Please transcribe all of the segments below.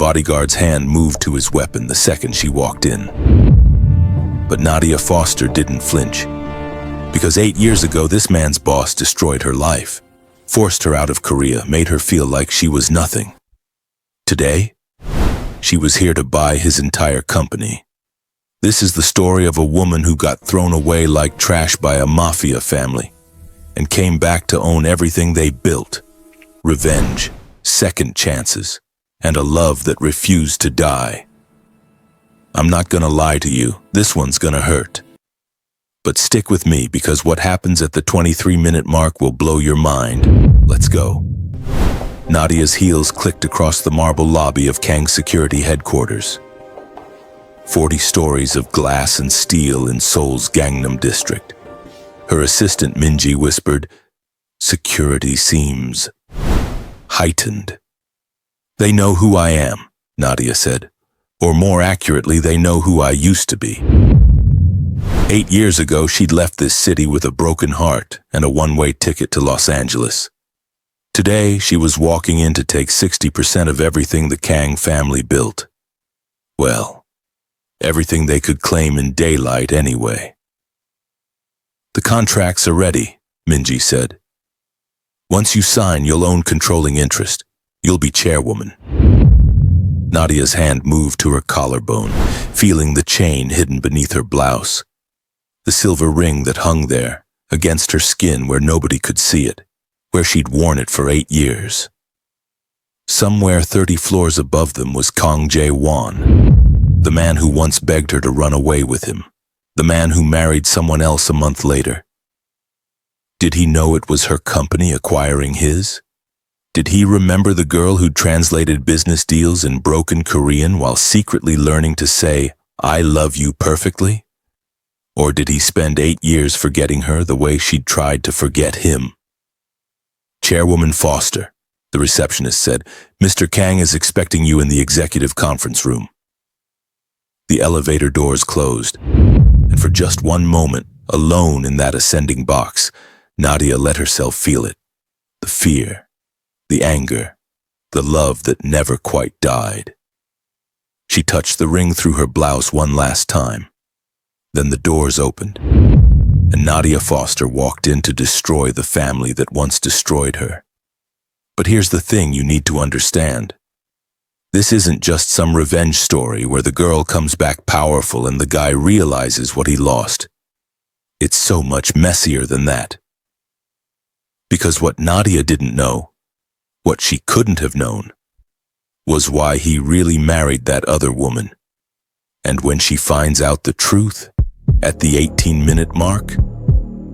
bodyguard's hand moved to his weapon the second she walked in. But Nadia Foster didn't flinch. Because 8 years ago, this man's boss destroyed her life, forced her out of Korea, made her feel like she was nothing. Today, she was here to buy his entire company. This is the story of a woman who got thrown away like trash by a Mafia family and came back to own everything they built. Revenge, second chances, and a love that refused to die. I'm not gonna lie to you, this one's gonna hurt. But stick with me, because what happens at the 23-minute mark will blow your mind. Let's go. Nadia's heels clicked across the marble lobby of Kang's security headquarters. 40 stories of glass and steel in Seoul's Gangnam district. Her assistant Minji whispered, "Security seems heightened." "They know who I am," Nadia said. "Or more accurately, they know who I used to be." 8 years ago, she'd left this city with a broken heart and a one-way ticket to Los Angeles. Today, she was walking in to take 60% of everything the Kang family built. Well, everything they could claim in daylight anyway. "The contracts are ready," Minji said. "Once you sign, you'll own controlling interest. You'll be chairwoman." Nadia's hand moved to her collarbone, feeling the chain hidden beneath her blouse. The silver ring that hung there, against her skin where nobody could see it, where she'd worn it for 8 years. Somewhere 30 floors above them was Jae-won't, the man who once begged her to run away with him, the man who married someone else a month later. Did he know it was her company acquiring his? Did he remember the girl who'd translated business deals in broken Korean while secretly learning to say, "I love you" perfectly? Or did he spend 8 years forgetting her the way she'd tried to forget him? "Chairwoman Foster," the receptionist said, "Mr. Kang is expecting you in the executive conference room." The elevator doors closed, and for just one moment, alone in that ascending box, Nadia let herself feel it. The fear, the anger, the love that never quite died. She touched the ring through her blouse one last time. Then the doors opened, and Nadia Foster walked in to destroy the family that once destroyed her. But here's the thing you need to understand. This isn't just some revenge story where the girl comes back powerful and the guy realizes what he lost. It's so much messier than that. Because what Nadia didn't know, what she couldn't have known, was why he really married that other woman. And when she finds out the truth, at the 18-minute mark,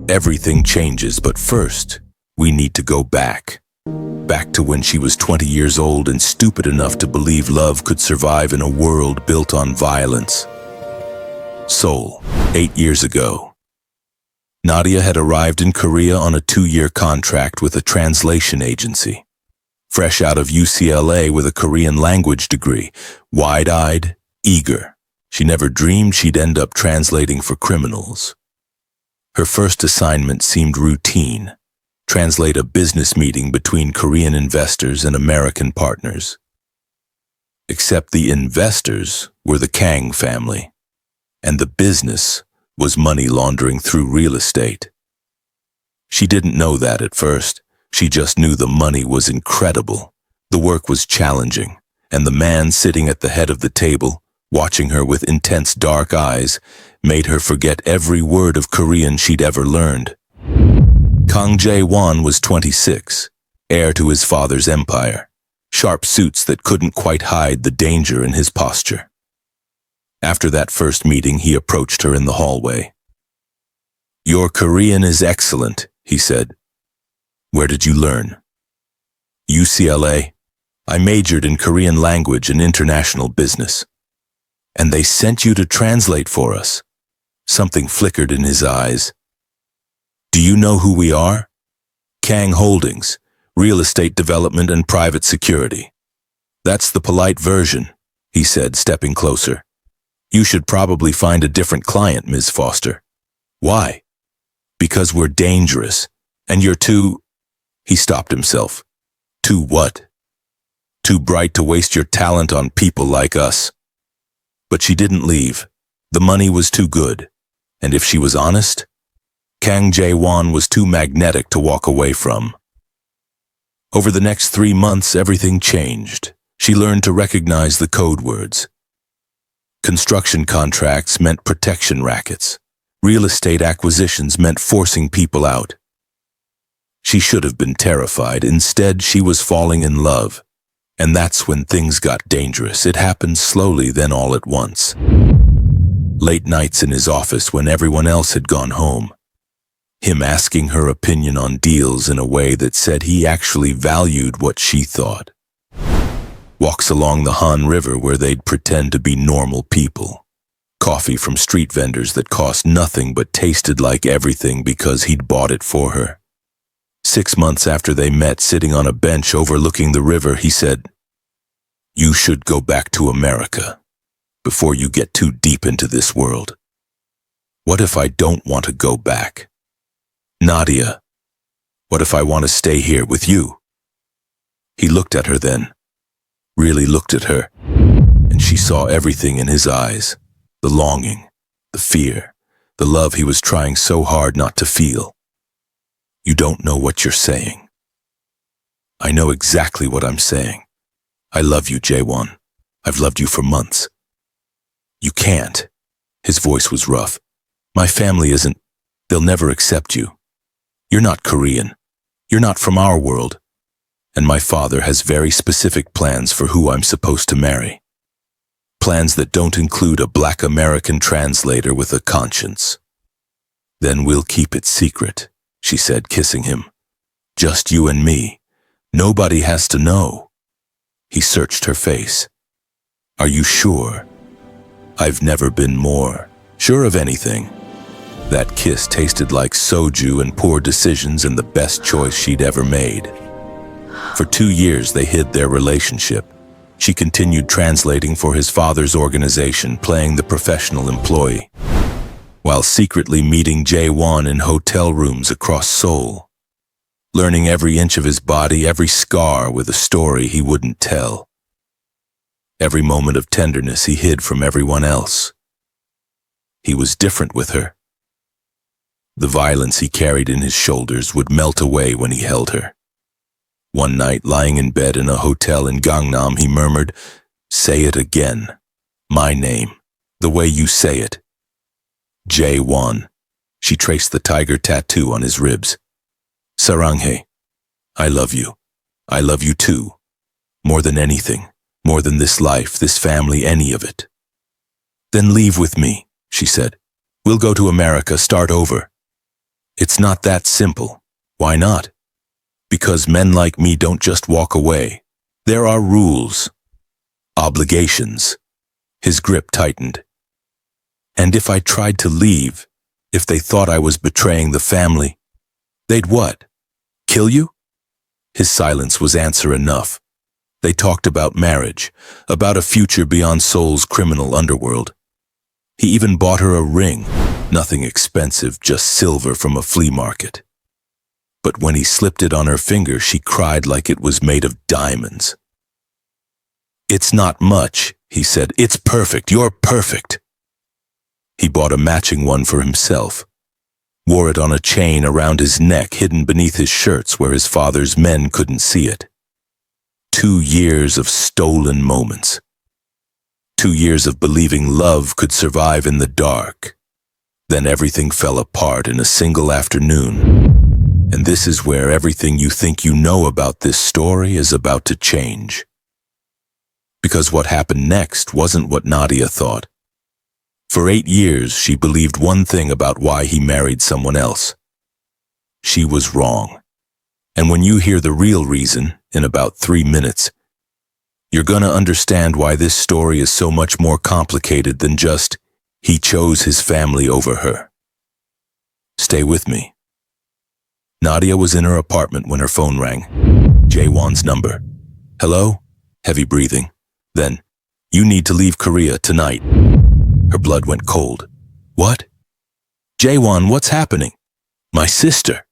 everything changes. But first, we need to go back. Back to when she was 20 years old and stupid enough to believe love could survive in a world built on violence. Seoul, 8 years ago. Nadia had arrived in Korea on a 2-year contract with a translation agency. Fresh out of UCLA with a Korean language degree, wide-eyed, eager. She never dreamed she'd end up translating for criminals. Her first assignment seemed routine: translate a business meeting between Korean investors and American partners. Except the investors were the Kang family, and the business was money laundering through real estate. She didn't know that at first. She just knew the money was incredible. The work was challenging, and the man sitting at the head of the table, watching her with intense dark eyes, made her forget every word of Korean she'd ever learned. Kang Jae-won was 26, heir to his father's empire, sharp suits that couldn't quite hide the danger in his posture. After that first meeting, he approached her in the hallway. "Your Korean is excellent," he said. "Where did you learn?" "UCLA. I majored in Korean language and international business." "And they sent you to translate for us?" Something flickered in his eyes. "Do you know who we are?" "Kang Holdings, real estate development and private security." "That's the polite version," he said, stepping closer. "You should probably find a different client, Ms. Foster." "Why?" "Because we're dangerous, and you're too..." He stopped himself. "Too what?" Too bright to waste your talent on people like us. But she didn't leave. The money was too good. And if she was honest, Kang Jae-won was too magnetic to walk away from. Over the next 3 months, everything changed. She learned to recognize the code words. Construction contracts meant protection rackets. Real estate acquisitions meant forcing people out. She should have been terrified. Instead, she was falling in love. And that's when things got dangerous. It happened slowly, then all at once. Late nights in his office when everyone else had gone home. Him asking her opinion on deals in a way that said he actually valued what she thought. Walks along the Han River where they'd pretend to be normal people. Coffee from street vendors that cost nothing but tasted like everything because he'd bought it for her. 6 months after they met, sitting on a bench overlooking the river, he said, "You should go back to America before you get too deep into this world." What if I don't want to go back? Nadia, what if I want to stay here with you? He looked at her then, really looked at her, and she saw everything in his eyes. The longing, the fear, the love he was trying so hard not to feel. You don't know what you're saying. I know exactly what I'm saying. I love you, Jae-won. I've loved you for months. You can't. His voice was rough. My family isn't. They'll never accept you. You're not Korean. You're not from our world. And my father has very specific plans for who I'm supposed to marry. Plans that don't include a black American translator with a conscience. Then we'll keep it secret, she said, kissing him. Just you and me. Nobody has to know. He searched her face. Are you sure? I've never been more sure of anything. That kiss tasted like soju and poor decisions and the best choice she'd ever made. For 2 years they hid their relationship. She continued translating for his father's organization, playing the professional employee, while secretly meeting Jae-won in hotel rooms across Seoul, learning every inch of his body, every scar with a story he wouldn't tell. Every moment of tenderness he hid from everyone else. He was different with her. The violence he carried in his shoulders would melt away when he held her. One night, lying in bed in a hotel in Gangnam, he murmured, "Say it again. My name. The way you say it." Jae-won. She traced the tiger tattoo on his ribs. "Saranghae. I love you. I love you too. More than anything. More than this life, this family, any of it." "Then leave with me," she said. "We'll go to America, start over." "It's not that simple." "Why not?" "Because men like me don't just walk away. There are rules. Obligations." His grip tightened. "And if I tried to leave, if they thought I was betraying the family, they'd what? Kill you?" His silence was answer enough. They talked about marriage, about a future beyond Seoul's criminal underworld. He even bought her a ring, nothing expensive, just silver from a flea market. But when he slipped it on her finger, she cried like it was made of diamonds. "It's not much," he said. "It's perfect. You're perfect." He bought a matching one for himself, wore it on a chain around his neck, hidden beneath his shirts where his father's men couldn't see it. 2 years of stolen moments. 2 years of believing love could survive in the dark. Then everything fell apart in a single afternoon. And this is where everything you think you know about this story is about to change. Because what happened next wasn't what Nadia thought. For 8 years, she believed one thing about why he married someone else. She was wrong. And when you hear the real reason, in about 3 minutes, you're gonna understand why this story is so much more complicated than just, he chose his family over her. Stay with me. Nadia was in her apartment when her phone rang. Jae-won's number. "Hello?" Heavy breathing. Then, "You need to leave Korea tonight." Her blood went cold. "What?" "Jae-won, what's happening?" "My sister."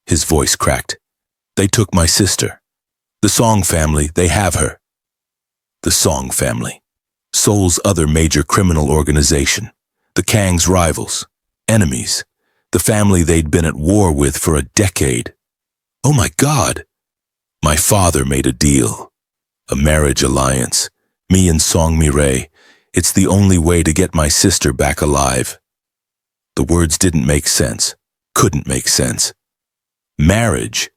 His voice cracked. "They took my sister. The Song family, they have her. The Song family. Seoul's other major criminal organization. The Kang's rivals. Enemies. The family they'd been at war with for a decade. Oh my God! My father made a deal. A marriage alliance. Me and Song Mi-rae. It's the only way to get my sister back alive. The words didn't make sense. Couldn't make sense. Marriage?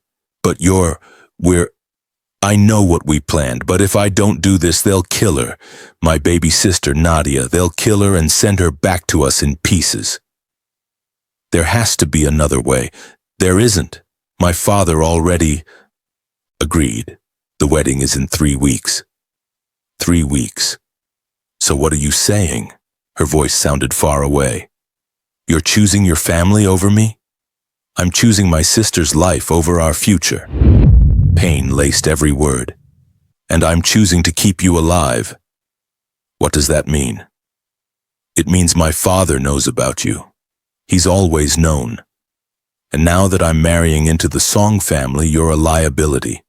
But I know what we planned, but if I don't do this, they'll kill her. My baby sister, Nadia, they'll kill her and send her back to us in pieces. There has to be another way. There isn't. My father already agreed. The wedding is in 3 weeks. 3 weeks. So what are you saying? Her voice sounded far away. You're choosing your family over me? I'm choosing my sister's life over our future. Pain laced every word. And I'm choosing to keep you alive. What does that mean? It means my father knows about you. He's always known. And now that I'm marrying into the Song family, you're a liability.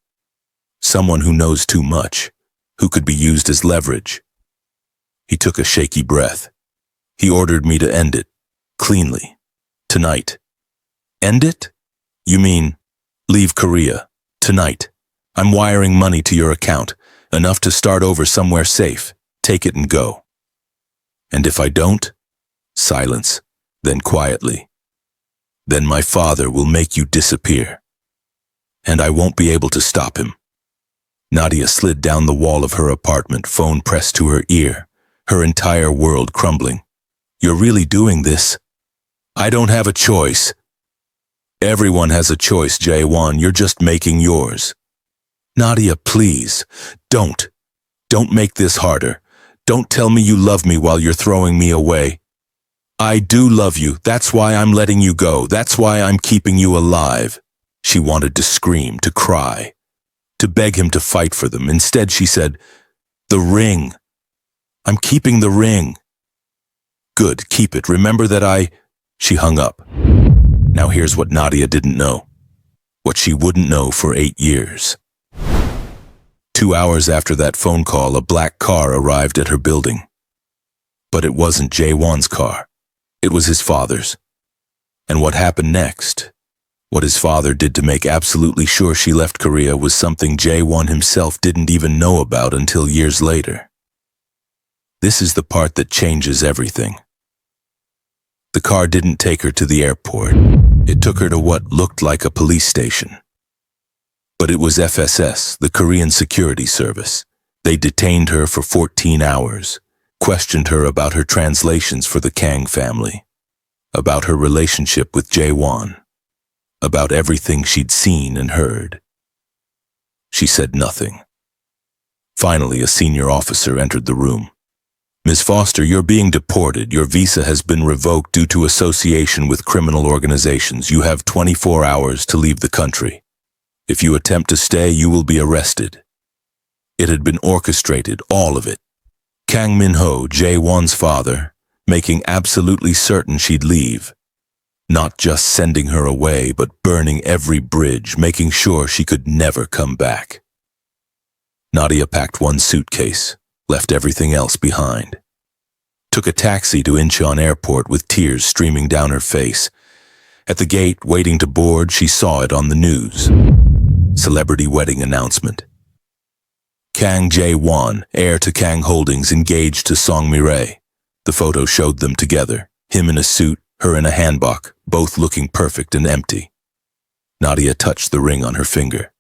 Someone who knows too much, who could be used as leverage. He took a shaky breath. He ordered me to end it, cleanly, tonight. End it? You mean, leave Korea, tonight. I'm wiring money to your account, enough to start over somewhere safe. Take it and go. And if I don't? Silence, then quietly. Then my father will make you disappear. And I won't be able to stop him. Nadia slid down the wall of her apartment, phone pressed to her ear, her entire world crumbling. You're really doing this? I don't have a choice. Everyone has a choice, Jae-won't. You're just making yours. Nadia, please, don't. Don't make this harder. Don't tell me you love me while you're throwing me away. I do love you. That's why I'm letting you go. That's why I'm keeping you alive. She wanted to scream, to cry, to beg him to fight for them. Instead, she said, the ring. I'm keeping the ring. Good, keep it. Remember that She hung up. Now here's what Nadia didn't know. What she wouldn't know for 8 years. 2 hours after that phone call, a black car arrived at her building. But it wasn't Jae-won's car. It was his father's. And what happened next? What his father did to make absolutely sure she left Korea was something Jae-won't himself didn't even know about until years later. This is the part that changes everything. The car didn't take her to the airport. It took her to what looked like a police station. But it was FSS, the Korean Security Service. They detained her for 14 hours, questioned her about her translations for the Kang family, about her relationship with Jae-won't, about everything she'd seen and heard. She said nothing. Finally, a senior officer entered the room. Ms. Foster, you're being deported. Your visa has been revoked due to association with criminal organizations. You have 24 hours to leave the country. If you attempt to stay, you will be arrested. It had been orchestrated, all of it. Kang Min-ho, Jae-won's father, making absolutely certain she'd leave. Not just sending her away, but burning every bridge, making sure she could never come back. Nadia packed one suitcase, left everything else behind. Took a taxi to Incheon Airport with tears streaming down her face. At the gate, waiting to board, she saw it on the news. Celebrity wedding announcement. Kang Jae-won't, heir to Kang Holdings, engaged to Song Mi-rae. The photo showed them together, him in a suit, her in a hanbok, both looking perfect and empty. Nadia touched the ring on her finger.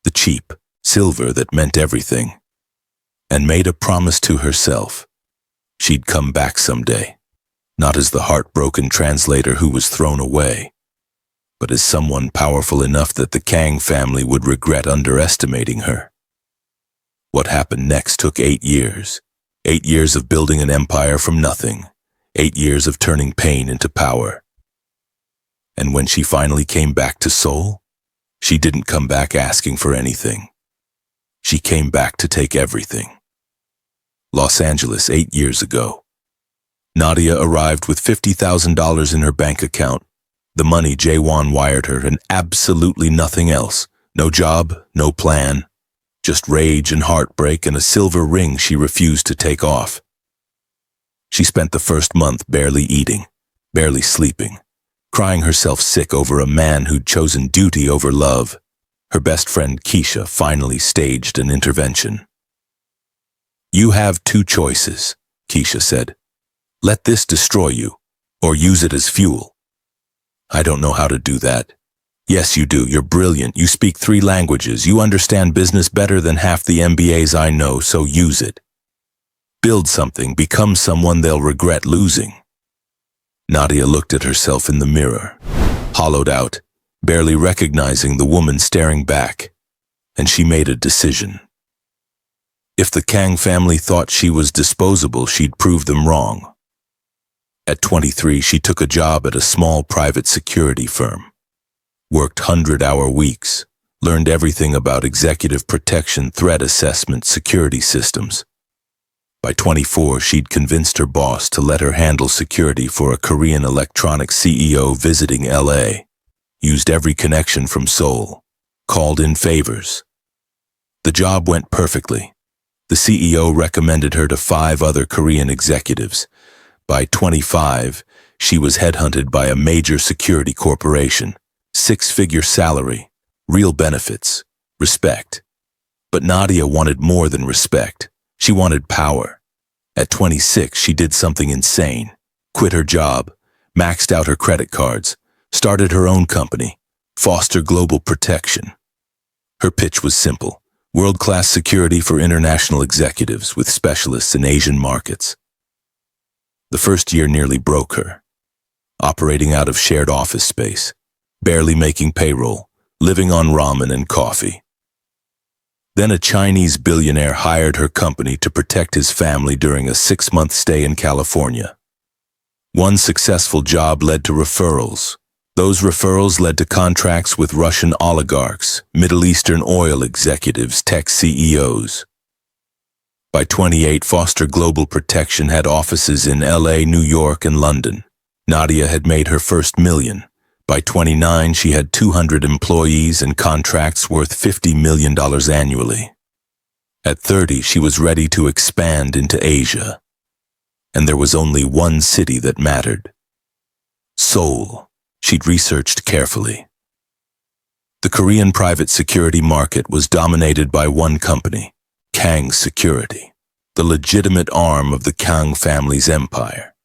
The cheap silver that meant everything. And made a promise to herself. She'd come back someday, not as the heartbroken translator who was thrown away, but as someone powerful enough that the Kang family would regret underestimating her. What happened next took 8 years. 8 years of building an empire from nothing. 8 years of turning pain into power. And when she finally came back to Seoul, she didn't come back asking for anything. She came back to take everything. Los Angeles 8 years ago. Nadia arrived with $50,000 in her bank account, the money Jae-won't wired her, and absolutely nothing else. No job, no plan, just rage and heartbreak and a silver ring she refused to take off. She spent the first month barely eating, barely sleeping, crying herself sick over a man who'd chosen duty over love. Her best friend Keisha finally staged an intervention. "You have two choices," Keisha said. "Let this destroy you, or use it as fuel." "I don't know how to do that." "Yes, you do. You're brilliant. You speak 3 languages. You understand business better than half the MBAs I know, so use it. Build something. Become someone they'll regret losing." Nadia looked at herself in the mirror, hollowed out, barely recognizing the woman staring back, and she made a decision. If the Kang family thought she was disposable, she'd prove them wrong. At 23, she took a job at a small private security firm, worked 100-hour weeks, learned everything about executive protection, threat assessment, security systems. By 24, she'd convinced her boss to let her handle security for a Korean electronics CEO visiting LA, used every connection from Seoul, called in favors. The job went perfectly. The CEO recommended her to 5 other Korean executives. By 25, she was headhunted by a major security corporation, 6-figure salary, real benefits, respect. But Nadia wanted more than respect. She wanted power. At 26, she did something insane. Quit her job, maxed out her credit cards, started her own company, Foster Global Protection. Her pitch was simple: world-class security for international executives with specialists in Asian markets. The first year nearly broke her. Operating out of shared office space, barely making payroll, living on ramen and coffee. Then a Chinese billionaire hired her company to protect his family during a 6-month stay in California. One successful job led to referrals. Those referrals led to contracts with Russian oligarchs, Middle Eastern oil executives, tech CEOs. By 28, Foster Global Protection had offices in LA, New York, and London. Nadia had made her first $1 million. By 29, she had 200 employees and contracts worth $50 million annually. At 30, she was ready to expand into Asia. And there was only one city that mattered: Seoul. She'd researched carefully. The Korean private security market was dominated by one company, Kang Security, the legitimate arm of the Kang family's empire.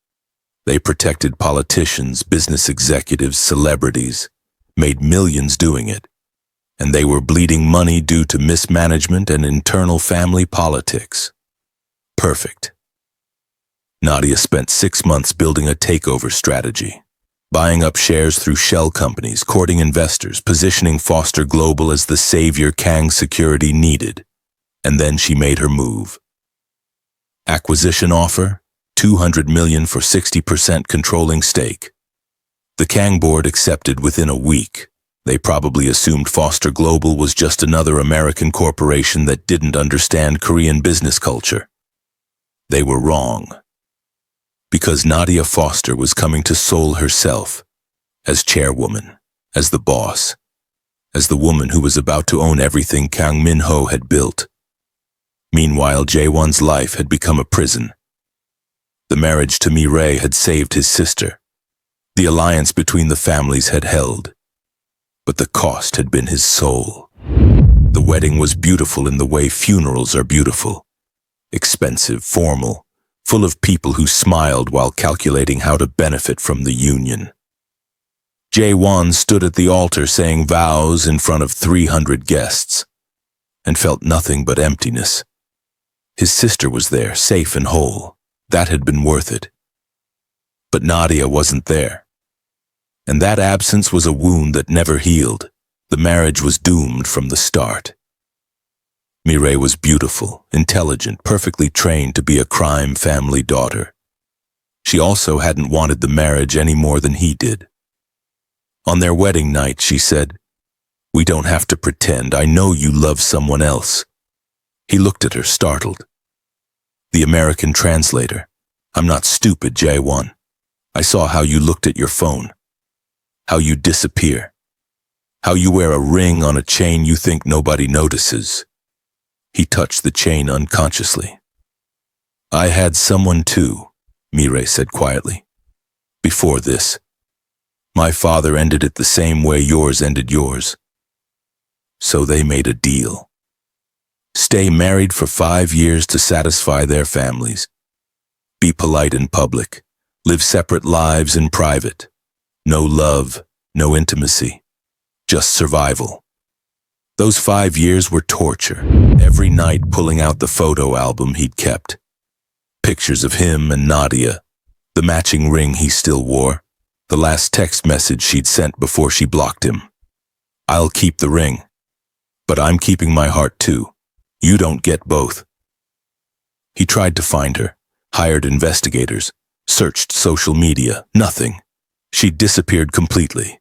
They protected politicians, business executives, celebrities, made millions doing it, and they were bleeding money due to mismanagement and internal family politics. Perfect. Nadia spent 6 months building a takeover strategy, buying up shares through shell companies, courting investors, positioning Foster Global as the savior Kang Security needed. And then she made her move. Acquisition offer: $200 million for 60% controlling stake. The Kang board accepted within a week. They probably assumed Foster Global was just another American corporation that didn't understand Korean business culture. They were wrong. Because Nadia Foster was coming to Seoul herself, as chairwoman, as the boss, as the woman who was about to own everything Kang Min-ho had built. Meanwhile, Jae-won's life had become a prison. The marriage to Mi-rae had saved his sister. The alliance between the families had held. But the cost had been his soul. The wedding was beautiful in the way funerals are beautiful. Expensive, formal, full of people who smiled while calculating how to benefit from the union. Jae-won stood at the altar saying vows in front of 300 guests, and felt nothing but emptiness. His sister was there, safe and whole. That had been worth it. But Nadia wasn't there. And that absence was a wound that never healed. The marriage was doomed from the start. Mi-rae was beautiful, intelligent, perfectly trained to be a crime family daughter. She also hadn't wanted the marriage any more than he did. On their wedding night, she said, "We don't have to pretend. I know you love someone else." He looked at her, startled. "The American translator. I'm not stupid, Jae-won. I saw how you looked at your phone. How you disappear. How you wear a ring on a chain you think nobody notices. He touched the chain unconsciously. I had someone too, Mireille said quietly. Before this. My father ended it the same way yours ended yours. So they made a deal. Stay married for 5 years to satisfy their families. Be polite in public. Live separate lives in private. No love, no intimacy. Just survival. Those 5 years were torture, every night pulling out the photo album he'd kept. Pictures of him and Nadia, the matching ring he still wore, the last text message she'd sent before she blocked him. I'll keep the ring, but I'm keeping my heart too. You don't get both. He tried to find her, hired investigators, searched social media, nothing. She'd disappeared completely.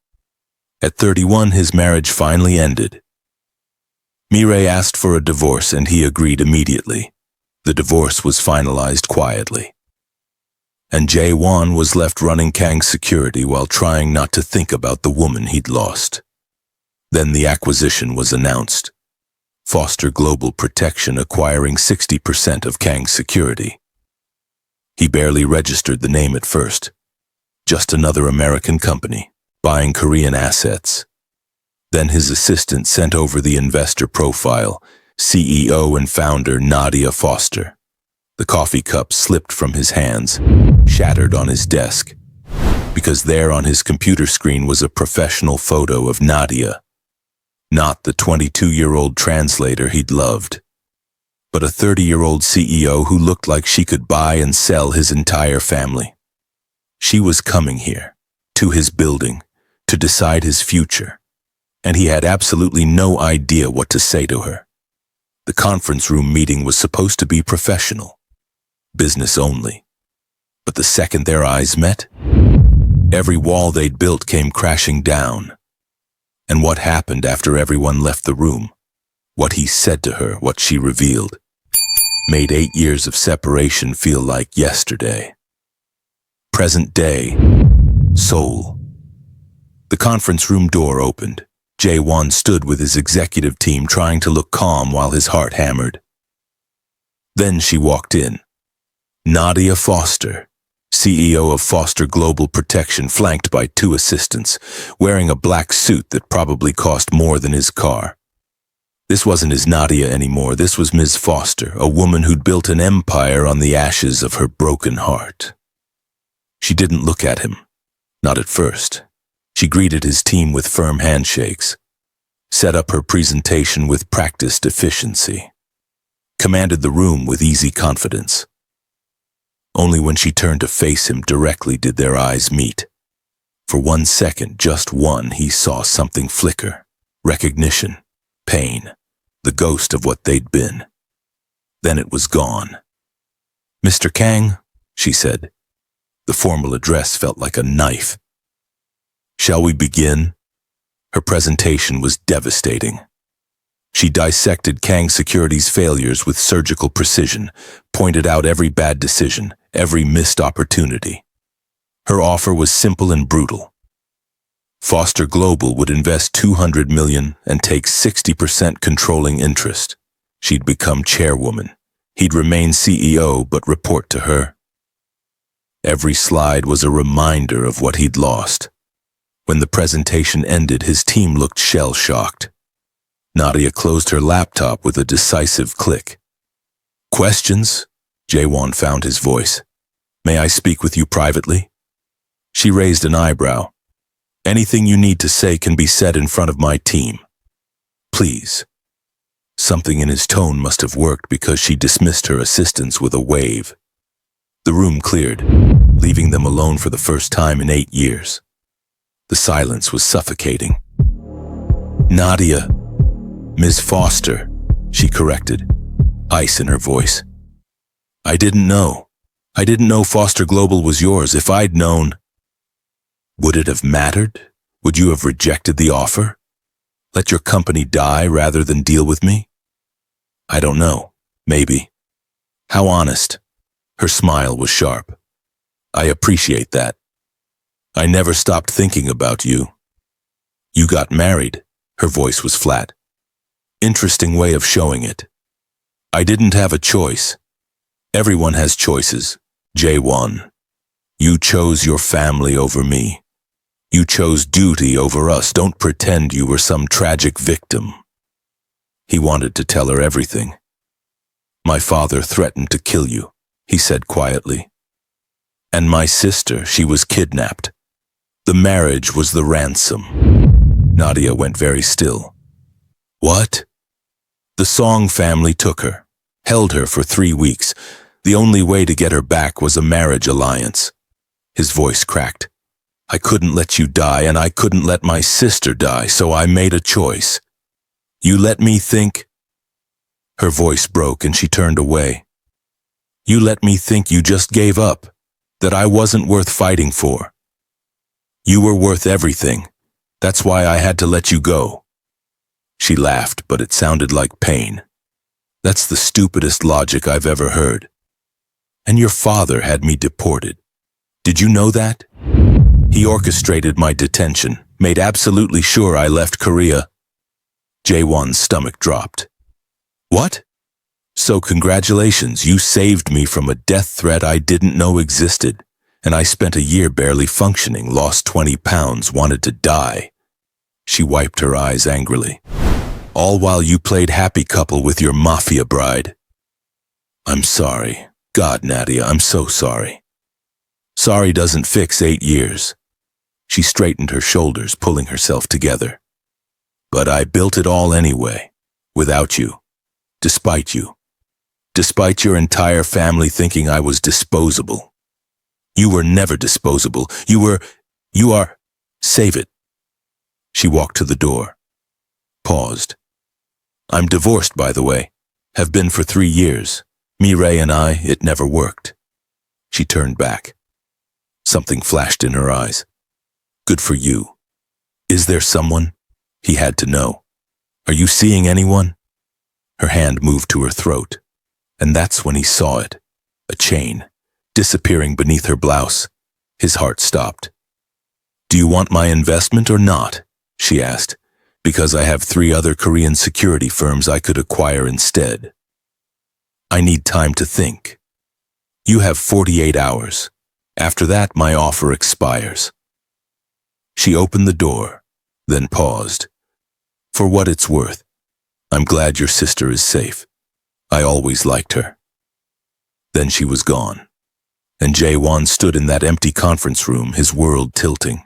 At 31, his marriage finally ended. Mireille asked for a divorce and he agreed immediately. The divorce was finalized quietly. And Jae-won't was left running Kang's security while trying not to think about the woman he'd lost. Then the acquisition was announced. Foster Global Protection acquiring 60% of Kang's security. He barely registered the name at first. Just another American company, buying Korean assets. Then his assistant sent over the investor profile, CEO and founder Nadia Foster. The coffee cup slipped from his hands, shattered on his desk, because there on his computer screen was a professional photo of Nadia. Not the 22-year-old translator he'd loved, but a 30-year-old CEO who looked like she could buy and sell his entire family. She was coming here, to his building, to decide his future, and he had absolutely no idea what to say to her. The conference room meeting was supposed to be professional, business only. But the second their eyes met, every wall they'd built came crashing down. And what happened after everyone left the room, what he said to her, what she revealed, made 8 years of separation feel like yesterday. Present day, Seoul. The conference room door opened. Jae-won't stood with his executive team trying to look calm while his heart hammered. Then she walked in. Nadia Foster, CEO of Foster Global Protection, flanked by 2 assistants, wearing a black suit that probably cost more than his car. This wasn't his Nadia anymore. This was Ms. Foster, a woman who'd built an empire on the ashes of her broken heart. She didn't look at him, not at first. She greeted his team with firm handshakes, set up her presentation with practiced efficiency, commanded the room with easy confidence. Only when she turned to face him directly did their eyes meet. For 1 second, just one, he saw something flicker. Recognition, pain, the ghost of what they'd been. Then it was gone. "Mr. Kang," she said. The formal address felt like a knife. "Shall we begin?" Her presentation was devastating. She dissected Kang Security's failures with surgical precision, pointed out every bad decision, every missed opportunity. Her offer was simple and brutal. Foster Global would invest $200 million and take 60% controlling interest. She'd become chairwoman. He'd remain CEO but report to her. Every slide was a reminder of what he'd lost. When the presentation ended, his team looked shell-shocked. Nadia closed her laptop with a decisive click. "Questions?" Jae-won't found his voice. "May I speak with you privately?" She raised an eyebrow. "Anything you need to say can be said in front of my team. Please." Something in his tone must have worked because she dismissed her assistants with a wave. The room cleared, leaving them alone for the first time in 8 years. The silence was suffocating. "Nadia, Ms. Foster," she corrected, ice in her voice. "I didn't know. I didn't know Foster Global was yours. If I'd known..." "Would it have mattered? Would you have rejected the offer? Let your company die rather than deal with me?" "I don't know. Maybe." "How honest." Her smile was sharp. "I appreciate that. I never stopped thinking about you." "You got married." Her voice was flat. "Interesting way of showing it." I didn't have a choice. Everyone has choices. Jae-won't. You chose your family over me. You chose duty over us. Don't pretend you were some tragic victim. He wanted to tell her everything. My father threatened to kill you, he said quietly. And my sister, she was kidnapped. The marriage was the ransom. Nadia went very still. What? The Song family took her, held her for 3 weeks. The only way to get her back was a marriage alliance. His voice cracked. I couldn't let you die, and I couldn't let my sister die, so I made a choice. You let me think. Her voice broke and she turned away. You let me think you just gave up, that I wasn't worth fighting for. You were worth everything. That's why I had to let you go. She laughed, but it sounded like pain. That's the stupidest logic I've ever heard. And your father had me deported. Did you know that? He orchestrated my detention, made absolutely sure I left Korea. Jae-won's stomach dropped. What? So congratulations, you saved me from a death threat I didn't know existed, and I spent a year barely functioning, lost 20 pounds, wanted to die. She wiped her eyes angrily. All while you played happy couple with your Mafia bride. I'm sorry. God, Nadia, I'm so sorry. Sorry doesn't fix 8 years. She straightened her shoulders, pulling herself together. But I built it all anyway, without you, despite you. Despite your entire family thinking I was disposable. You were never disposable. You are, save it. She walked to the door, paused. I'm divorced, by the way. Have been for 3 years. Mireille and I, it never worked. She turned back. Something flashed in her eyes. Good for you. Is there someone? He had to know. Are you seeing anyone? Her hand moved to her throat, and that's when he saw it. A chain, disappearing beneath her blouse. His heart stopped. Do you want my investment or not? She asked, because I have 3 other Korean security firms I could acquire instead. I need time to think. You have 48 hours. After that, my offer expires. She opened the door, then paused. For what it's worth, I'm glad your sister is safe. I always liked her. Then she was gone, and Jae-won't stood in that empty conference room, his world tilting.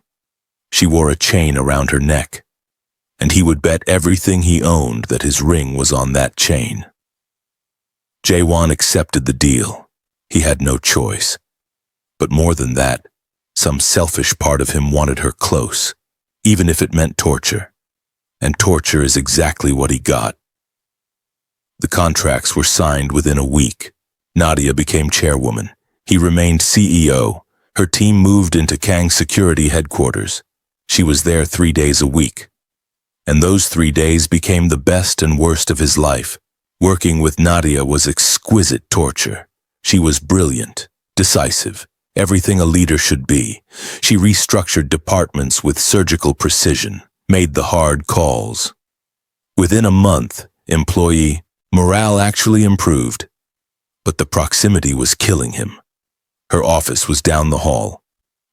She wore a chain around her neck, and he would bet everything he owned that his ring was on that chain. Jae-won't accepted the deal. He had no choice. But more than that, some selfish part of him wanted her close, even if it meant torture. And torture is exactly what he got. The contracts were signed within a week. Nadia became chairwoman. He remained CEO. Her team moved into Kang's security headquarters. She was there 3 days a week. And those 3 days became the best and worst of his life. Working with Nadia was exquisite torture. She was brilliant, decisive, everything a leader should be. She restructured departments with surgical precision, made the hard calls. Within a month, employee morale actually improved. But the proximity was killing him. Her office was down the hall.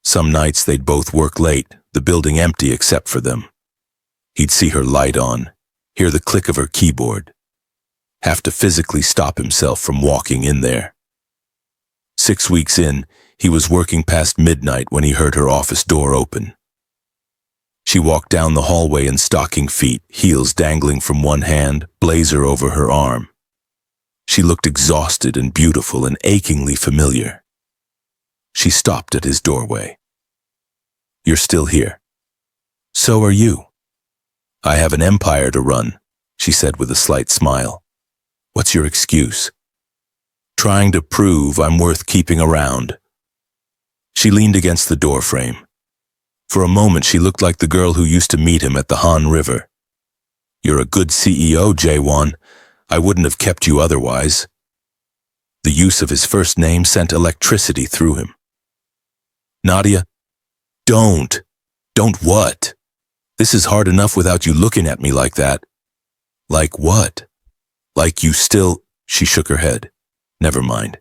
Some nights they'd both work late, the building empty except for them. He'd see her light on, hear the click of her keyboard, have to physically stop himself from walking in there. 6 weeks in, he was working past midnight when he heard her office door open. She walked down the hallway in stocking feet, heels dangling from one hand, blazer over her arm. She looked exhausted and beautiful and achingly familiar. She stopped at his doorway. You're still here. So are you. I have an empire to run, she said with a slight smile. What's your excuse? Trying to prove I'm worth keeping around. She leaned against the doorframe. For a moment, she looked like the girl who used to meet him at the Han River. You're a good CEO, Jae-won't. I wouldn't have kept you otherwise. The use of his first name sent electricity through him. Nadia, don't. Don't what? This is hard enough without you looking at me like that. Like what? Like you still... She shook her head. Never mind.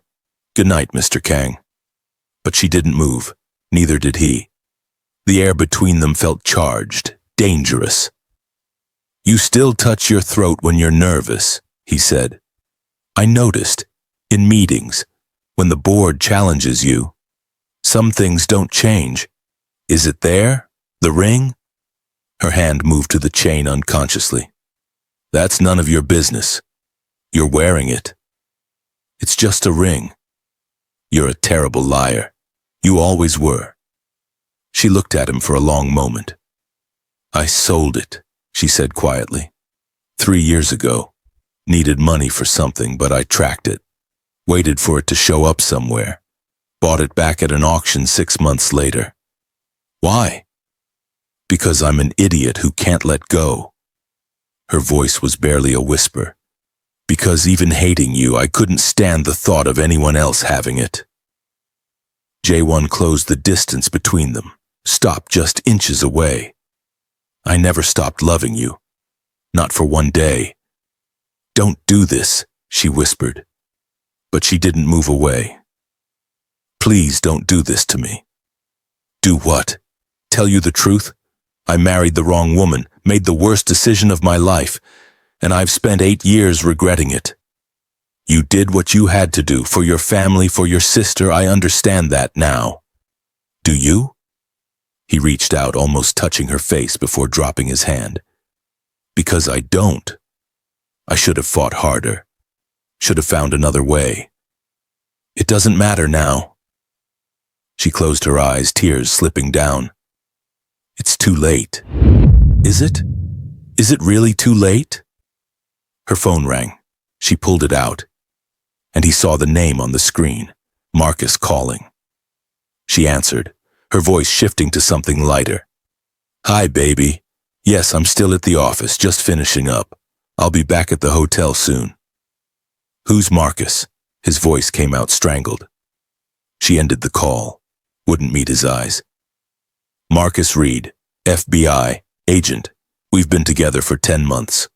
Good night, Mr. Kang. But she didn't move. Neither did he. The air between them felt charged, dangerous. You still touch your throat when you're nervous, he said. I noticed, in meetings, when the board challenges you. Some things don't change. Is it there? The ring? Her hand moved to the chain unconsciously. That's none of your business. You're wearing it. It's just a ring. You're a terrible liar. You always were. She looked at him for a long moment. I sold it, she said quietly. 3 years ago. Needed money for something, but I tracked it. Waited for it to show up somewhere. Bought it back at an auction 6 months later. Why? Because I'm an idiot who can't let go. Her voice was barely a whisper. Because even hating you, I couldn't stand the thought of anyone else having it. Jae-won't closed the distance between them, stopped just inches away. I never stopped loving you. Not for one day. Don't do this, she whispered. But she didn't move away. Please don't do this to me. Do what? Tell you the truth? I married the wrong woman, made the worst decision of my life, and I've spent 8 years regretting it. You did what you had to do for your family, for your sister. I understand that now. Do you? He reached out, almost touching her face before dropping his hand. Because I don't. I should have fought harder. Should have found another way. It doesn't matter now. She closed her eyes, tears slipping down. It's too late. Is it? Is it really too late? Her phone rang. She pulled it out, and he saw the name on the screen, Marcus calling. She answered, her voice shifting to something lighter. Hi, baby. Yes, I'm still at the office, just finishing up. I'll be back at the hotel soon. Who's Marcus? His voice came out strangled. She ended the call, wouldn't meet his eyes. Marcus Reed, FBI, agent. We've been together for 10 months.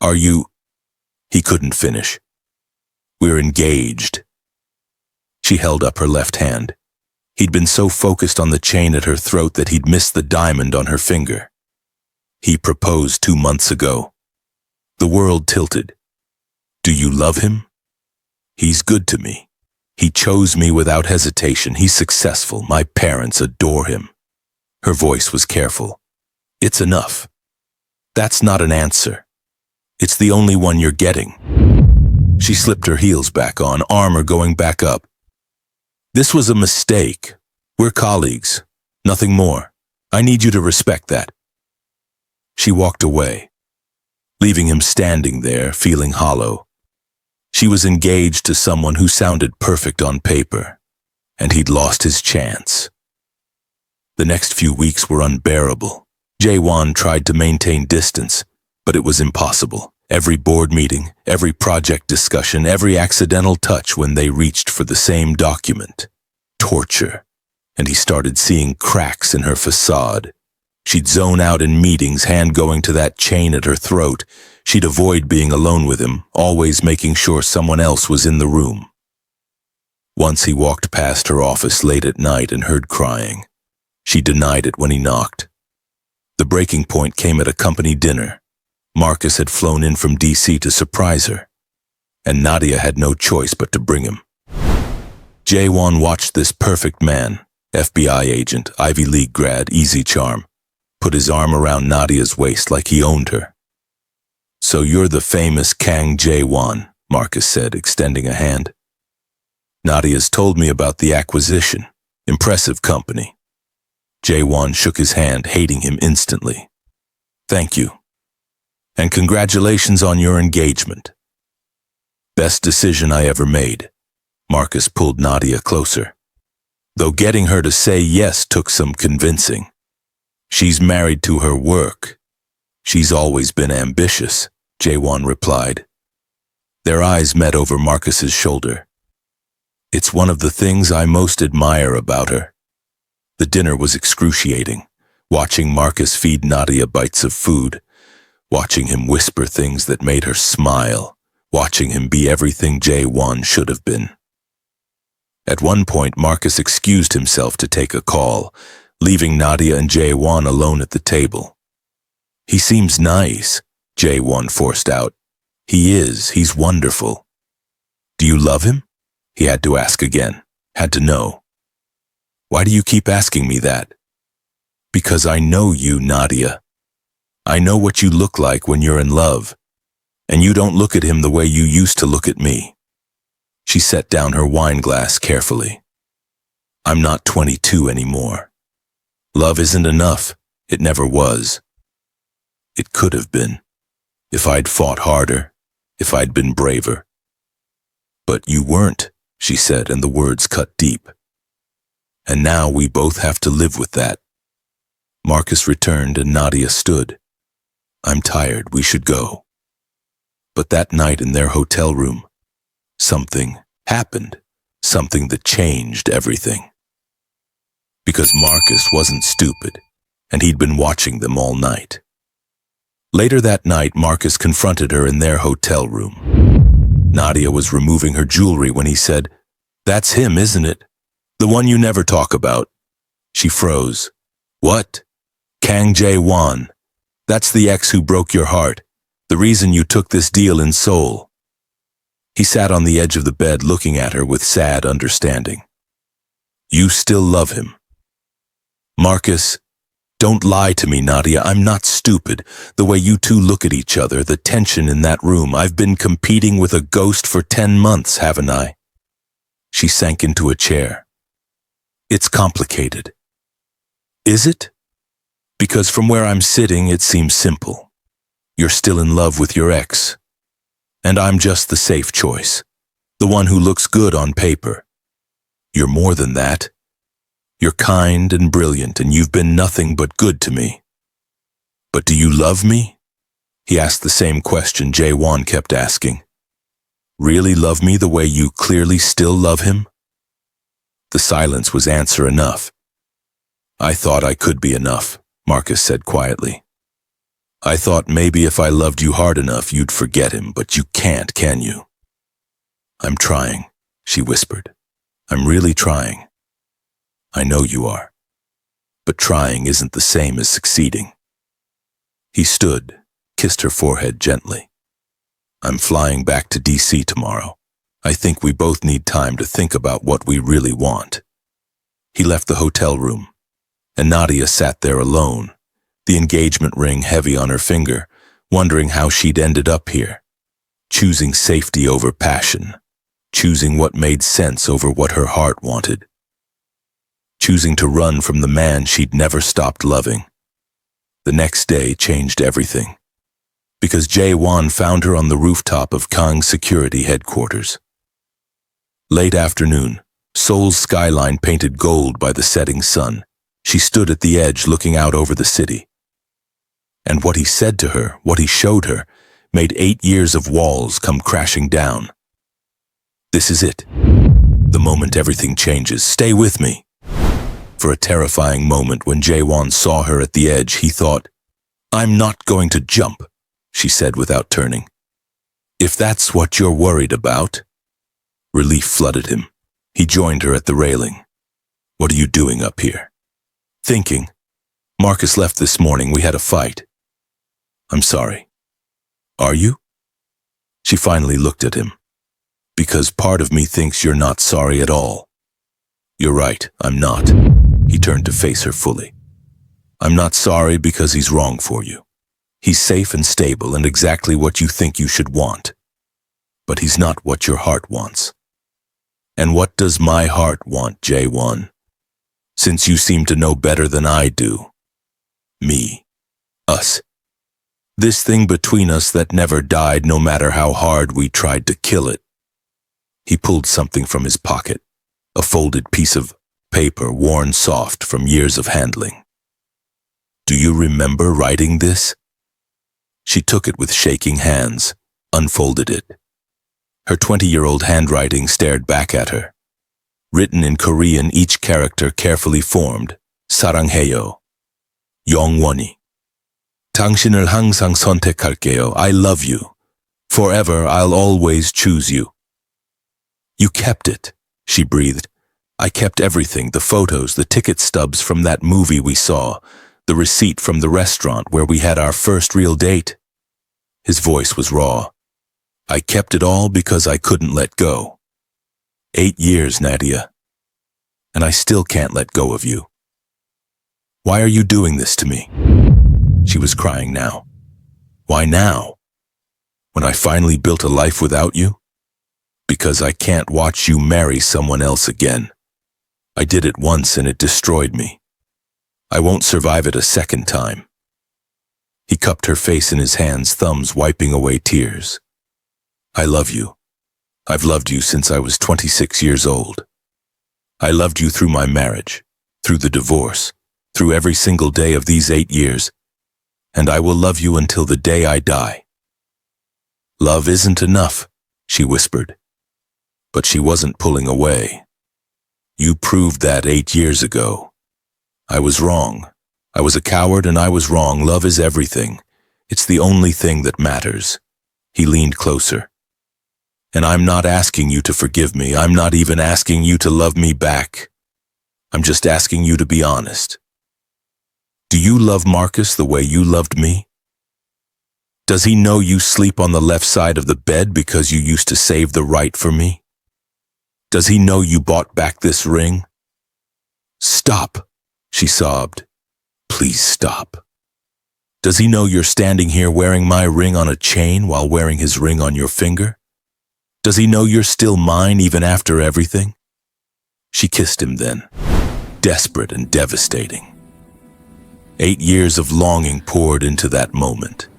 Are you... He couldn't finish. We're engaged. She held up her left hand. He'd been so focused on the chain at her throat that he'd missed the diamond on her finger. He proposed 2 months ago. The world tilted. Do you love him? He's good to me. He chose me without hesitation. He's successful. My parents adore him. Her voice was careful. It's enough. That's not an answer. It's the only one you're getting. She slipped her heels back on, armor going back up. This was a mistake. We're colleagues. Nothing more. I need you to respect that. She walked away, leaving him standing there, feeling hollow. She was engaged to someone who sounded perfect on paper, and he'd lost his chance. The next few weeks were unbearable. Jae-won't tried to maintain distance, but it was impossible. Every board meeting, every project discussion, every accidental touch when they reached for the same document. Torture. And he started seeing cracks in her facade. She'd zone out in meetings, hand going to that chain at her throat. She'd avoid being alone with him, always making sure someone else was in the room. Once he walked past her office late at night and heard crying. She denied it when he knocked. The breaking point came at a company dinner. Marcus had flown in from DC to surprise her, and Nadia had no choice but to bring him. Jae-won't watched this perfect man, FBI agent, Ivy League grad, easy charm, put his arm around Nadia's waist like he owned her. So you're the famous Kang Jae-won't, Marcus said, extending a hand. Nadia's told me about the acquisition. Impressive company. Jae-won't shook his hand, hating him instantly. Thank you. And congratulations on your engagement. Best decision I ever made. Marcus pulled Nadia closer. Though getting her to say yes took some convincing. She's married to her work. She's always been ambitious, Jae-won't replied. Their eyes met over Marcus's shoulder. It's one of the things I most admire about her. The dinner was excruciating, watching Marcus feed Nadia bites of food, watching him whisper things that made her smile, watching him be everything Jae-won't should have been. At one point, Marcus excused himself to take a call, leaving Nadia and Jae-won't alone at the table. "He seems nice," Jae-won't forced out. "He is. He's wonderful." "Do you love him?" He had to ask again, had to know. "Why do you keep asking me that?" "Because I know you, Nadia. I know what you look like when you're in love, and you don't look at him the way you used to look at me." She set down her wine glass carefully. "I'm not 22 anymore. Love isn't enough. It never was. It could have been, if I'd fought harder, if I'd been braver. But you weren't," she said, and the words cut deep. "And now we both have to live with that." Marcus returned and Nadia stood. "I'm tired, we should go." But that night in their hotel room, something happened, something that changed everything. Because Marcus wasn't stupid, and he'd been watching them all night. Later that night, Marcus confronted her in their hotel room. Nadia was removing her jewelry when he said, "That's him, isn't it? The one you never talk about." She froze. "What?" "Kang Jae-won't. That's the ex who broke your heart, the reason you took this deal in Seoul." He sat on the edge of the bed looking at her with sad understanding. "You still love him?" "Marcus, don't lie to me, Nadia. I'm not stupid. The way you two look at each other, the tension in that room. I've been competing with a ghost for 10 months, haven't I?" She sank into a chair. "It's complicated." "Is it?" "Because from where I'm sitting, it seems simple. You're still in love with your ex. And I'm just the safe choice, the one who looks good on paper. You're more than that. You're kind and brilliant, and you've been nothing but good to me. But do you love me?" He asked the same question Jae-won't kept asking. "Really love me the way you clearly still love him?" The silence was answer enough. "I thought I could be enough," Marcus said quietly. "I thought maybe if I loved you hard enough, you'd forget him, but you can't, can you?" "I'm trying," she whispered. "I'm really trying. I know you are. But trying isn't the same as succeeding." He stood, kissed her forehead gently. "I'm flying back to DC tomorrow. I think we both need time to think about what we really want." He left the hotel room, and Nadia sat there alone, the engagement ring heavy on her finger, wondering how she'd ended up here, choosing safety over passion, choosing what made sense over what her heart wanted, choosing to run from the man she'd never stopped loving. The next day changed everything, because Jae-won't found her on the rooftop of Kang's security headquarters. Late afternoon, Seoul's skyline painted gold by the setting sun. She stood at the edge looking out over the city. And what he said to her, what he showed her, made 8 years of walls come crashing down. This is it. The moment everything changes. Stay with me. For a terrifying moment when Jae-won't saw her at the edge, he thought, "I'm not going to jump," she said without turning. "If that's what you're worried about." Relief flooded him. He joined her at the railing. "What are you doing up here?" "Thinking. Marcus left this morning. We had a fight." "I'm sorry." "Are you?" She finally looked at him. "Because part of me thinks you're not sorry at all." "You're right, I'm not." He turned to face her fully. "I'm not sorry because he's wrong for you. He's safe and stable and exactly what you think you should want. But he's not what your heart wants." "And what does my heart want, Jae-won't? Since you seem to know better than I do." "Me. Us. This thing between us that never died no matter how hard we tried to kill it." He pulled something from his pocket, a folded piece of paper worn soft from years of handling. "Do you remember writing this?" She took it with shaking hands, unfolded it. Her 20-year-old handwriting stared back at her. Written in Korean, each character carefully formed, 사랑해요. 영원히. 당신을 항상 선택할게요. I love you. Forever, I'll always choose you. You kept it, she breathed. I kept everything, the photos, the ticket stubs from that movie we saw, the receipt from the restaurant where we had our first real date. His voice was raw. I kept it all because I couldn't let go. 8 years, Nadia. And I still can't let go of you. Why are you doing this to me? She was crying now. Why now? When I finally built a life without you? Because I can't watch you marry someone else again. I did it once and it destroyed me. I won't survive it a second time. He cupped her face in his hands, thumbs wiping away tears. I love you. I've loved you since I was 26 years old. I loved you through my marriage, through the divorce, through every single day of these 8 years, and I will love you until the day I die. Love isn't enough, she whispered. But she wasn't pulling away. You proved that 8 years ago. I was wrong. I was a coward and I was wrong. Love is everything. It's the only thing that matters. He leaned closer. And I'm not asking you to forgive me. I'm not even asking you to love me back. I'm just asking you to be honest. Do you love Marcus the way you loved me? Does he know you sleep on the left side of the bed because you used to save the right for me? Does he know you bought back this ring? Stop, she sobbed. Please stop. Does he know you're standing here wearing my ring on a chain while wearing his ring on your finger? Does he know you're still mine even after everything? She kissed him then, desperate and devastating. 8 years of longing poured into that moment.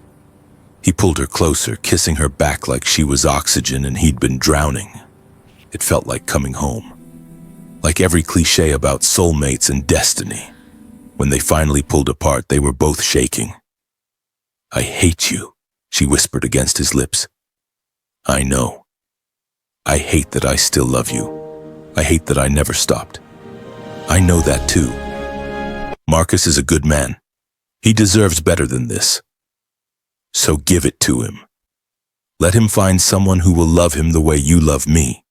He pulled her closer, kissing her back like she was oxygen and he'd been drowning. It felt like coming home. Like every cliché about soulmates and destiny. When they finally pulled apart, they were both shaking. I hate you, she whispered against his lips. I know. I hate that I still love you. I hate that I never stopped. I know that too. Marcus is a good man. He deserves better than this. So give it to him. Let him find someone who will love him the way you love me.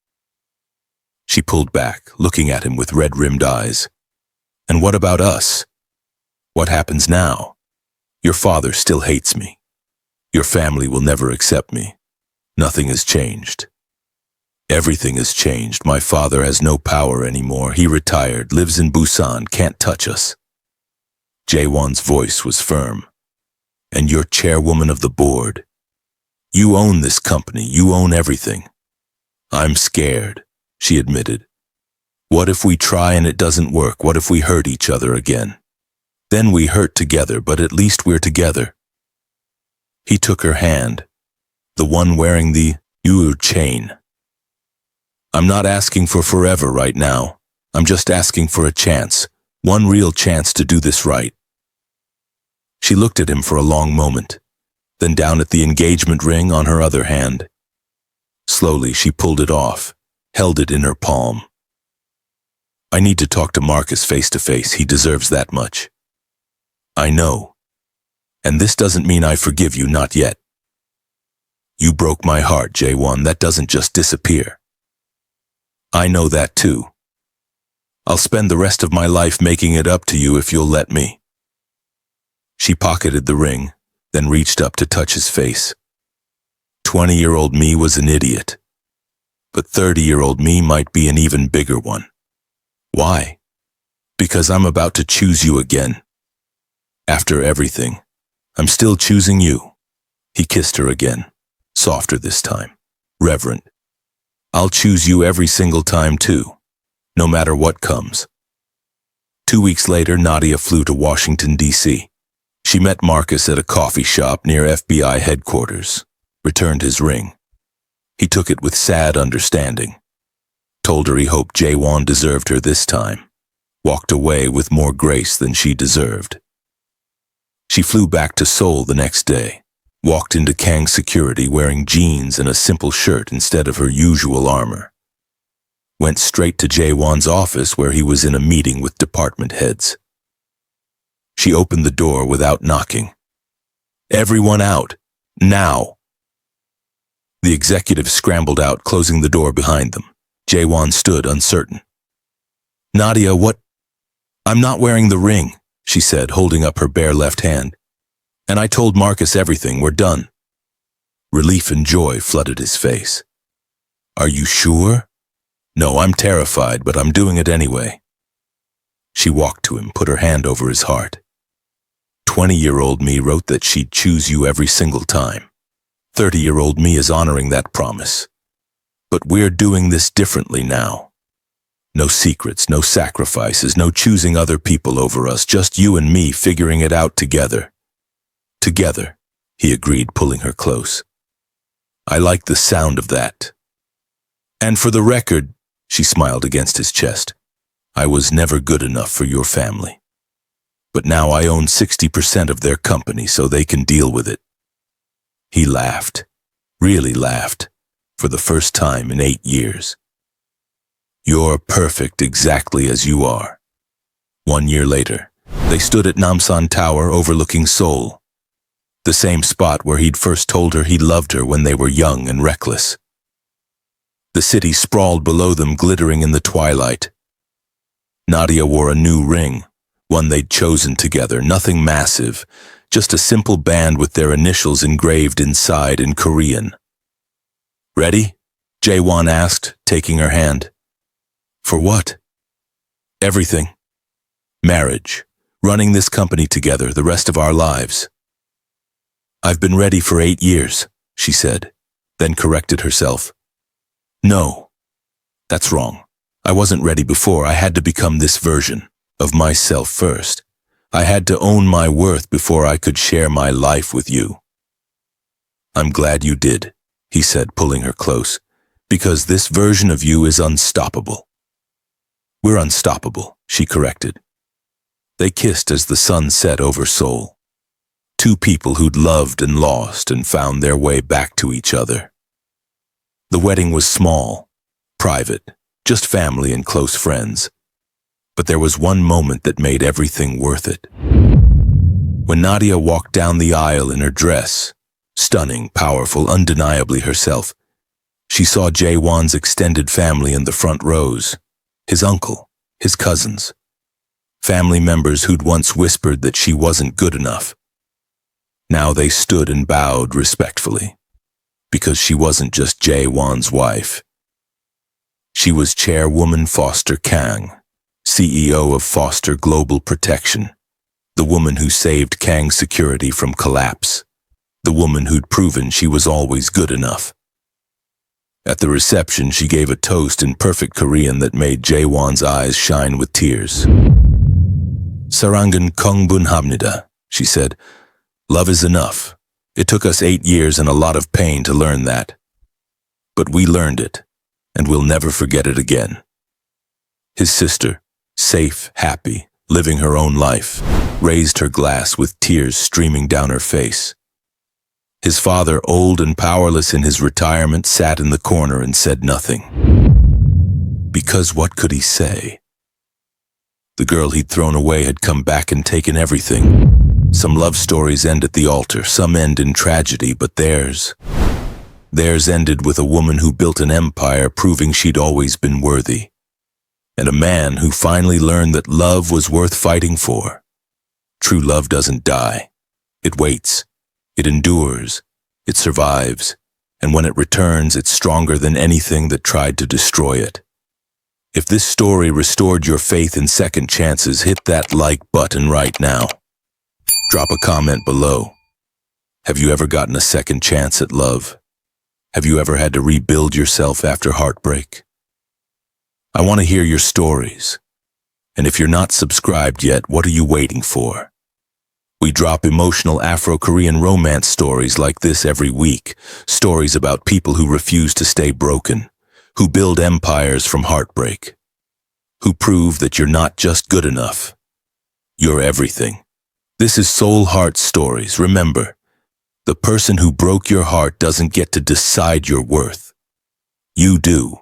She pulled back, looking at him with red-rimmed eyes. And what about us? What happens now? Your father still hates me. Your family will never accept me. Nothing has changed. Everything has changed. My father has no power anymore. He retired, lives in Busan, can't touch us. Jae-won's voice was firm. And you're chairwoman of the board. You own this company. You own everything. I'm scared, she admitted. What if we try and it doesn't work? What if we hurt each other again? Then we hurt together, but at least we're together. He took her hand, the one wearing the chain. I'm not asking for forever right now. I'm just asking for a chance, one real chance to do this right. She looked at him for a long moment, then down at the engagement ring on her other hand. Slowly, she pulled it off, held it in her palm. I need to talk to Marcus face to face. He deserves that much. I know. And this doesn't mean I forgive you, not yet. You broke my heart, Jae-won. That doesn't just disappear. I know that too. I'll spend the rest of my life making it up to you if you'll let me. She pocketed the ring, then reached up to touch his face. 20-year-old me was an idiot. But 30-year-old me might be an even bigger one. Why? Because I'm about to choose you again. After everything, I'm still choosing you. He kissed her again, softer this time, reverent. I'll choose you every single time too, no matter what comes. 2 weeks later, Nadia flew to Washington, D.C. She met Marcus at a coffee shop near FBI headquarters, returned his ring. He took it with sad understanding, told her he hoped Jae-won deserved her this time, walked away with more grace than she deserved. She flew back to Seoul the next day, walked into Kang security wearing jeans and a simple shirt instead of her usual armor. Went straight to Jae-won's office where he was in a meeting with department heads. She opened the door without knocking. Everyone out, now! The executives scrambled out, closing the door behind them. Jae-won't stood uncertain. Nadia, what? I'm not wearing the ring, she said, holding up her bare left hand. And I told Marcus everything, we're done. Relief and joy flooded his face. Are you sure? No, I'm terrified, but I'm doing it anyway. She walked to him, put her hand over his heart. 20-year-old me wrote that she'd choose you every single time. 30-year-old me is honoring that promise. But we're doing this differently now. No secrets, no sacrifices, no choosing other people over us, just you and me figuring it out together. Together, he agreed, pulling her close. I like the sound of that. And for the record, she smiled against his chest, I was never good enough for your family. But now I own 60% of their company, so they can deal with it. He laughed, really laughed, for the first time in 8 years. You're perfect exactly as you are. 1 year later, they stood at Namsan Tower overlooking Seoul, the same spot where he'd first told her he loved her when they were young and reckless. The city sprawled below them, glittering in the twilight. Nadia wore a new ring, one they'd chosen together, nothing massive, just a simple band with their initials engraved inside in Korean. Ready? Jae-won't asked, taking her hand. For what? Everything. Marriage. Running this company together the rest of our lives. I've been ready for 8 years, she said, then corrected herself. No, that's wrong. I wasn't ready before. I had to become this version of myself first. I had to own my worth before I could share my life with you. I'm glad you did, he said, pulling her close, because this version of you is unstoppable. We're unstoppable, she corrected. They kissed as the sun set over Seoul. Two people who'd loved and lost and found their way back to each other. The wedding was small, private, just family and close friends. But there was one moment that made everything worth it. When Nadia walked down the aisle in her dress, stunning, powerful, undeniably herself, she saw Jae-won's extended family in the front rows, his uncle, his cousins, family members who'd once whispered that she wasn't good enough. Now they stood and bowed respectfully, because she wasn't just Jae-won's wife. She was Chairwoman Foster Kang, CEO of Foster Global Protection, the woman who saved Kang's security from collapse, the woman who'd proven she was always good enough. At the reception, she gave a toast in perfect Korean that made Jae-won's eyes shine with tears. Sarangan kongbunhabnida, she said. Love is enough. It took us 8 years and a lot of pain to learn that. But we learned it, and we'll never forget it again. His sister, safe, happy, living her own life, raised her glass with tears streaming down her face. His father, old and powerless in his retirement, sat in the corner and said nothing. Because what could he say? The girl he'd thrown away had come back and taken everything. Some love stories end at the altar, some end in tragedy, but theirs ended with a woman who built an empire proving she'd always been worthy. And a man who finally learned that love was worth fighting for. True love doesn't die. It waits. It endures. It survives. And when it returns, it's stronger than anything that tried to destroy it. If this story restored your faith in second chances, hit that like button right now. Drop a comment below. Have you ever gotten a second chance at love? Have you ever had to rebuild yourself after heartbreak? I want to hear your stories. And if you're not subscribed yet, what are you waiting for? We drop emotional Afro-Korean romance stories like this every week. Stories about people who refuse to stay broken, who build empires from heartbreak, who prove that you're not just good enough. You're everything. This is Soul Heart Stories. Remember, the person who broke your heart doesn't get to decide your worth. You do.